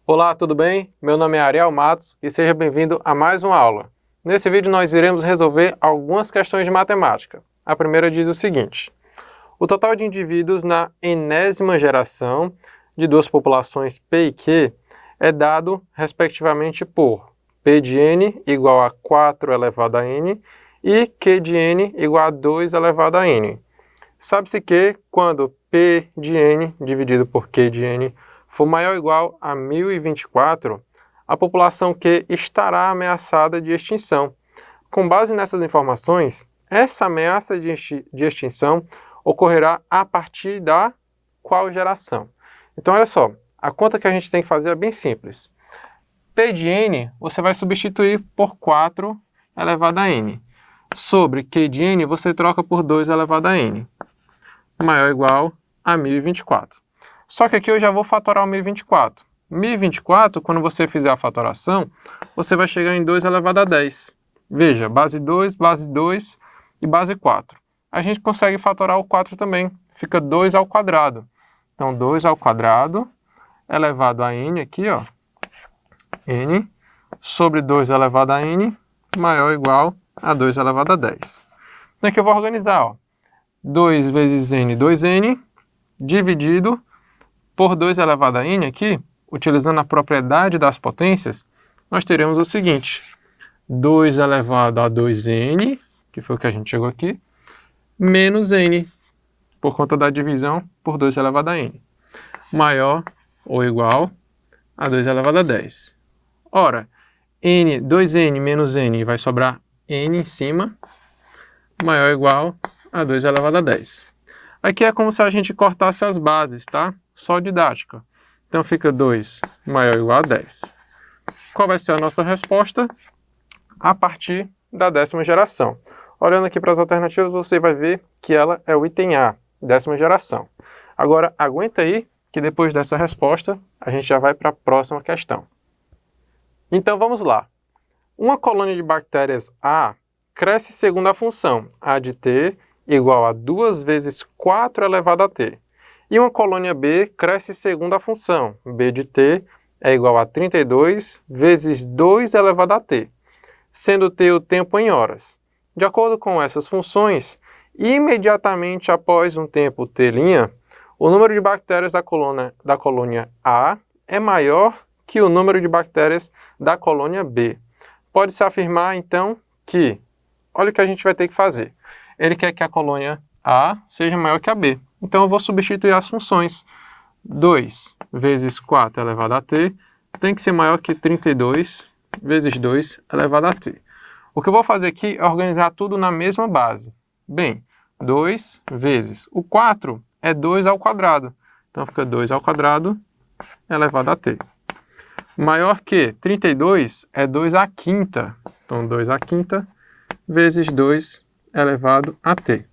Olá, tudo bem? Meu nome é Ariel Matos e seja bem-vindo a mais uma aula. Nesse vídeo nós iremos resolver algumas questões de matemática. A primeira diz o seguinte: o total de indivíduos na enésima geração de duas populações P e Q é dado, respectivamente, por P de n igual a 4 elevado a n e Q de n igual a 2 elevado a n. Sabe-se que, quando P de n dividido por Q de n for maior ou igual a 1024, a população Q estará ameaçada de extinção. Com base nessas informações, essa ameaça de extinção ocorrerá a partir da qual geração? Então, olha só, a conta que a gente tem que fazer é bem simples. P de n você vai substituir por 4 elevado a n. Sobre Q de n você troca por 2 elevado a n. Maior ou igual a 1024. Só que aqui eu já vou fatorar o 1024. 1024, quando você fizer a fatoração, você vai chegar em 2 elevado a 10. Veja, base 2 e base 4. A gente consegue fatorar o 4 também. Fica 2 ao quadrado. Então, 2 ao quadrado elevado a n aqui, ó. N sobre 2 elevado a n maior ou igual a 2 elevado a 10. Então, aqui eu vou organizar, ó. 2 vezes n, 2n, dividido por 2 elevado a n aqui, utilizando a propriedade das potências, nós teremos o seguinte: 2 elevado a 2n, que foi o que a gente chegou aqui, menos n, por conta da divisão por 2 elevado a n, maior ou igual a 2 elevado a 10. Ora, 2n menos n vai sobrar n em cima, maior ou igual a 2 elevado a 10. Aqui é como se a gente cortasse as bases, tá? Só didática. Então fica 2 maior ou igual a 10. Qual vai ser a nossa resposta? A partir da 10ª geração. Olhando aqui para as alternativas, você vai ver que ela é o item A, 10ª geração. Agora, aguenta aí, que depois dessa resposta, a gente já vai para a próxima questão. Então vamos lá. Uma colônia de bactérias A cresce segundo a função A de T igual a 2 vezes 4 elevado a T. E uma colônia B cresce segundo a função B de T é igual a 32 vezes 2 elevado a T, sendo T o tempo em horas. De acordo com essas funções, imediatamente após um tempo T', o número de bactérias da colônia A é maior que o número de bactérias da colônia B. Pode-se afirmar, então, que, olha o que a gente vai ter que fazer. Ele quer que a colônia A seja maior que a B. Então, eu vou substituir as funções. 2 vezes 4 elevado a T tem que ser maior que 32 vezes 2 elevado a T. O que eu vou fazer aqui é organizar tudo na mesma base. Bem, 2 vezes o 4 é 2 ao quadrado. Então, fica 2 ao quadrado elevado a T. Maior que 32 é 2 à quinta. Então, 2 à quinta vezes 2 elevado a T.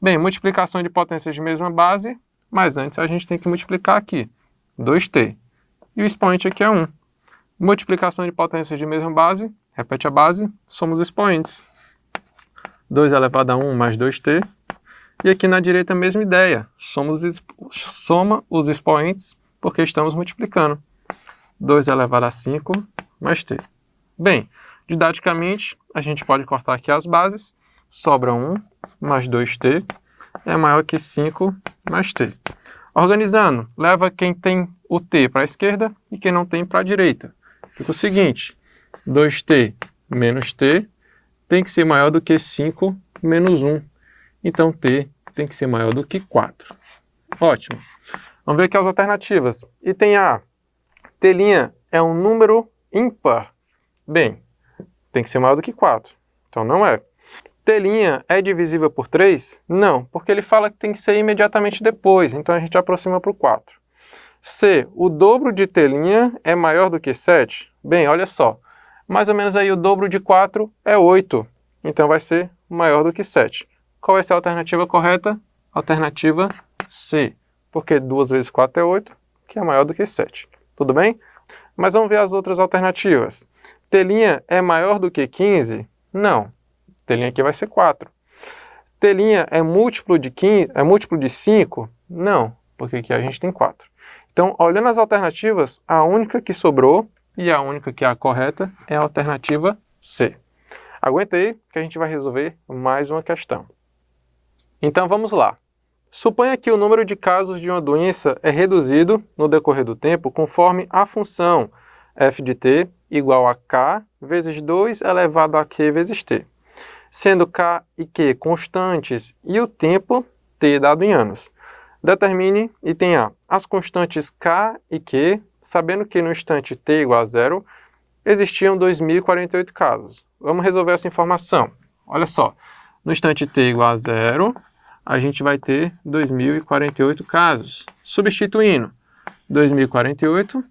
Bem, multiplicação de potências de mesma base, mas antes a gente tem que multiplicar aqui, 2t. E o expoente aqui é 1. Multiplicação de potências de mesma base, repete a base, soma os expoentes. 2 elevado a 1 mais 2t. E aqui na direita a mesma ideia, soma os expoentes, porque estamos multiplicando. 2 elevado a 5 mais t. Bem, didaticamente, a gente pode cortar aqui as bases. Sobra 1 mais 2t é maior que 5 mais t. Organizando, leva quem tem o t para a esquerda e quem não tem para a direita. Fica o seguinte: 2t menos t tem que ser maior do que 5 menos 1. Então t tem que ser maior do que 4. Ótimo. Vamos ver aqui as alternativas. Item A. T' é um número ímpar. Bem, tem que ser maior do que 4. Então não é. T' é divisível por 3? Não, porque ele fala que tem que ser imediatamente depois, então a gente aproxima para o 4. C, o dobro de T' é maior do que 7? Bem, olha só, mais ou menos aí o dobro de 4 é 8, então vai ser maior do que 7. Qual vai ser a alternativa correta? Alternativa C, porque 2 vezes 4 é 8, que é maior do que 7. Tudo bem? Mas vamos ver as outras alternativas. T' é maior do que 15? Não. T' aqui vai ser 4. T' é múltiplo de 5? Não, porque aqui a gente tem 4. Então, olhando as alternativas, a única que sobrou e a única que é a correta é a alternativa C. Aguenta aí que a gente vai resolver mais uma questão. Então vamos lá. Suponha que o número de casos de uma doença é reduzido no decorrer do tempo conforme a função f de t igual a k vezes 2 elevado a q vezes t, sendo k e q constantes e o tempo t dado em anos. Determine, item A, as constantes k e q, sabendo que no instante t igual a 0, existiam 2.048 casos. Vamos resolver essa informação. Olha só, no instante t igual a 0, a gente vai ter 2.048 casos. Substituindo, 2.048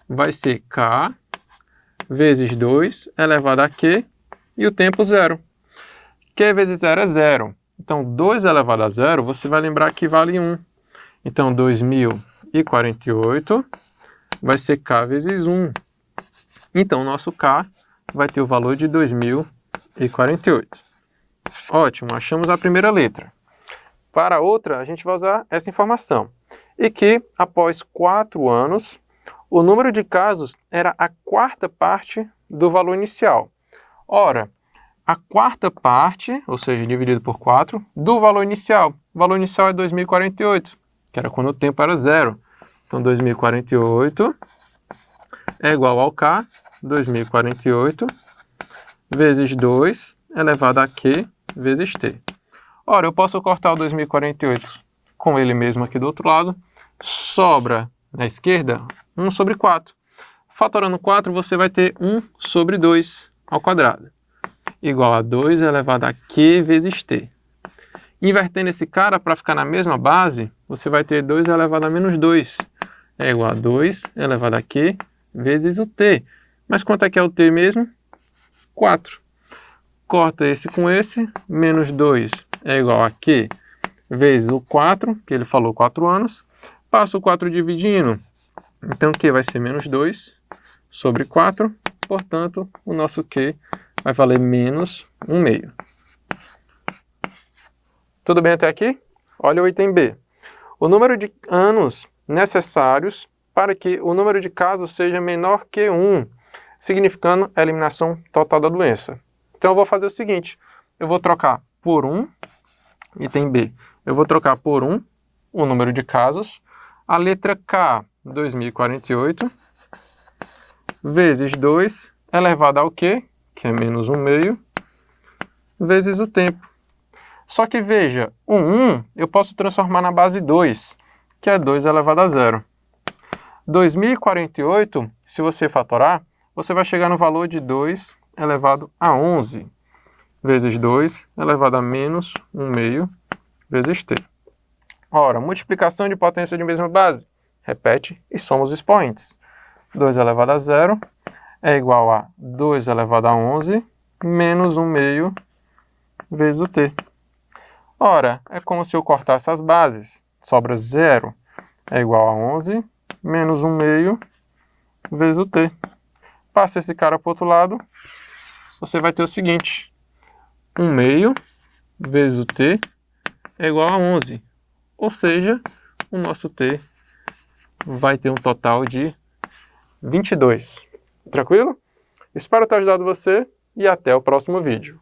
vai ser k vezes 2 elevado a q e o tempo 0. q vezes 0 é 0. Então, 2 elevado a 0, você vai lembrar que vale 1. Então, 2.048 vai ser k vezes 1. Então, o nosso k vai ter o valor de 2.048. Ótimo, achamos a primeira letra. Para a outra, a gente vai usar essa informação. E que, após 4 anos, o número de casos era a quarta parte do valor inicial. Ora, a quarta parte, ou seja, dividido por 4, do valor inicial. O valor inicial é 2.048, que era quando o tempo era 0. Então, 2.048 é igual ao k, 2.048, vezes 2 elevado a q vezes t. Ora, eu posso cortar o 2.048 com ele mesmo aqui do outro lado. Sobra, na esquerda, 1 sobre 4. Fatorando 4, você vai ter 1 sobre 2 ao quadrado, igual a 2 elevado a q vezes t. Invertendo esse cara para ficar na mesma base, você vai ter 2 elevado a menos 2. É igual a 2 elevado a q vezes o t. Mas quanto é que é o t mesmo? 4. Corta esse com esse, menos 2 é igual a q vezes o 4, que ele falou 4 anos. Passa o 4 dividindo, então q vai ser menos 2 sobre 4. Portanto, o nosso q vai valer menos 1/2. Tudo bem até aqui? Olha o item B. O número de anos necessários para que o número de casos seja menor que 1, significando a eliminação total da doença. Então eu vou fazer o seguinte, eu vou trocar por 1, item B, eu vou trocar por 1 o número de casos, a letra K, 2.048, vezes 2 elevado ao Q, que é menos 1/2, vezes o tempo. Só que veja, o 1 eu posso transformar na base 2, que é 2 elevado a 0. 2.048, se você fatorar, você vai chegar no valor de 2 elevado a 11, vezes 2 elevado a menos 1/2, vezes t. Ora, multiplicação de potência de mesma base. Repete e soma os expoentes. 2 elevado a 0 é igual a 2 elevado a 11 menos 1/2 vezes o t. Ora, é como se eu cortasse as bases. Sobra 0 é igual a 11 menos 1/2 vezes o t. Passa esse cara para o outro lado, você vai ter o seguinte. 1/2 vezes o t é igual a 11. Ou seja, o nosso t vai ter um total de 22. Tranquilo? Espero ter ajudado você e até o próximo vídeo.